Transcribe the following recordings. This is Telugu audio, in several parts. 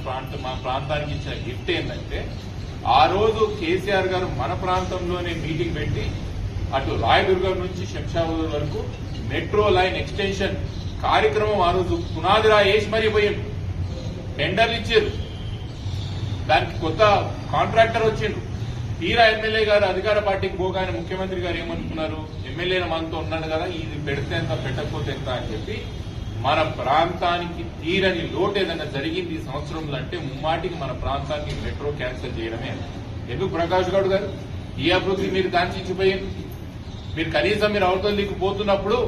ప్రాంతానికి ఇచ్చిన గిఫ్ట్ ఏంటంటే ఆ రోజు కేసీఆర్ గారు మన ప్రాంతంలోనే మీటింగ్ పెట్టి అటు రాయదుర్గం నుంచి శంషాబాద్ వరకు మెట్రో లైన్ ఎక్స్టెన్షన్ కార్యక్రమం ఆ రోజు పునాది వేసి మరీ పోయిండు. టెండర్లు ఇచ్చారు, దానికి కొత్త కాంట్రాక్టర్ వచ్చిండ్రు. తీరా ఎమ్మెల్యే గారు అధికార పార్టీకి పోగానే ముఖ్యమంత్రి గారు ఏమనుకున్నారు, ఎమ్మెల్యేల మనతో ఉన్నాడు కదా, ఇది పెడితే ఎంత పెట్టకపోతే ఎంత అని చెప్పి మన ప్రాంతానికి తీరని లోటు ఏదైనా జరిగింది ఈ సంవత్సరంలో అంటే ముమ్మాటికి మన ప్రాంతానికి మెట్రో క్యాన్సిల్ చేయడమే. ఎందుకు ప్రకాష్ గౌడ్ గారు ఈ అభివృద్ధి మీరు కాంక్షించిపోయింది? మీరు కనీసం మీరు అవతలికి పోతున్నప్పుడు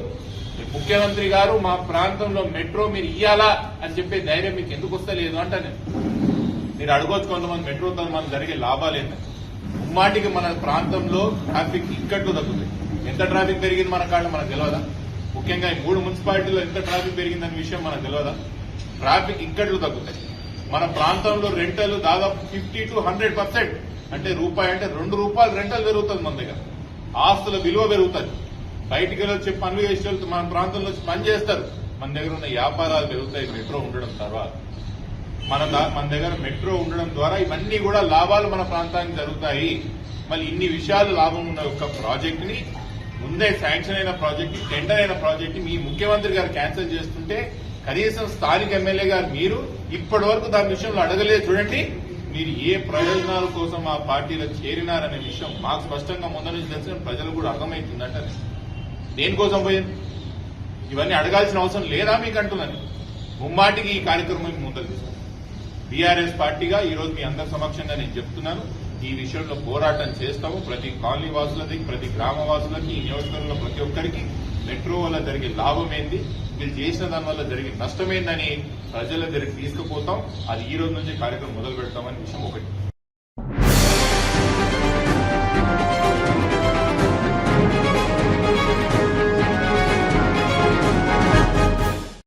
ముఖ్యమంత్రి గారు మా ప్రాంతంలో మెట్రో మీరు ఇయ్యాలా అని చెప్పే ధైర్యం మీకు ఎందుకు వస్తలేదు అంట నేను. మీరు అడగొచ్చు కొంతమంది మెట్రోతో మనకు జరిగే లాభాలేందని. ముమ్మాటికి మన ప్రాంతంలో ట్రాఫిక్ ఇక్కట్లు తగ్గుతాయి. ఎంత ట్రాఫిక్ పెరిగింది మన కాళ్ళు మనకు తెలియదా? ముఖ్యంగా ఈ 3 మున్సిపాలిటీలో ఎంత ట్రాఫిక్ పెరిగిందనే విషయం మనకు తెలియదా? ట్రాఫిక్ ఇక్కట్లు తగ్గుతాయి. మన ప్రాంతంలో రెంటలు దాదాపు 50 to 100%, అంటే రూపాయి అంటే 2 రూపాయలు రెంటలు పెరుగుతుంది మన దగ్గర. ఆస్తుల విలువ పెరుగుతుంది. బయటికి వచ్చి పనులు చేసి వెళ్తూ మన ప్రాంతంలో వచ్చి పని చేస్తారు. మన దగ్గర ఉన్న వ్యాపారాలు పెరుగుతాయి మెట్రో ఉండడం తర్వాత. మన దగ్గర మెట్రో ఉండడం ద్వారా ఇవన్నీ కూడా లాభాలు మన ప్రాంతానికి జరుగుతాయి. మళ్ళీ ఇన్ని విషయాలు లాభం ఉన్న ఒక ప్రాజెక్ట్ ని ముందే శాంక్షన్ అయిన ప్రాజెక్ట్, టెండర్ అయిన ప్రాజెక్ట్ మీ ముఖ్యమంత్రి గారు క్యాన్సిల్ చేస్తుంటే కనీసం స్థానిక ఎమ్మెల్యే గారు మీరు ఇప్పటి వరకు దాని విషయంలో అడగలేదు. చూడండి, మీరు ఏ ప్రయోజనాల కోసం ఆ పార్టీలో చేరినారనే విషయం మాకు స్పష్టంగా ముందు నుంచి తెలిసిన ప్రజలు కూడా అర్థమవుతుందంట. దేనికోసం పోయింది ఇవన్నీ అడగాల్సిన అవసరం లేదా మీకు అంటున్నాను. ముమ్మాటికి ఈ కార్యక్రమం ముందుకు తీసుకుంటాం. బీఆర్ఎస్ పార్టీగా ఈ రోజు మీ అందరి సమక్షంగా నేను చెప్తున్నాను, ఈ విషయంలో పోరాటం చేస్తాము. ప్రతి కాలనీ వాసులకి, ప్రతి గ్రామ వాసులకి, ఈ నియోజకవర్గంలో ప్రతి ఒక్కరికి మెట్రో వల్ల జరిగే లాభం ఏంది, వీళ్ళు చేసిన దాని వల్ల జరిగే నష్టమేందని ప్రజల దగ్గరికి తీసుకుపోతాం. అది ఈ రోజు నుంచి కార్యక్రమం మొదలు పెడతామని విషయం ఒకటి.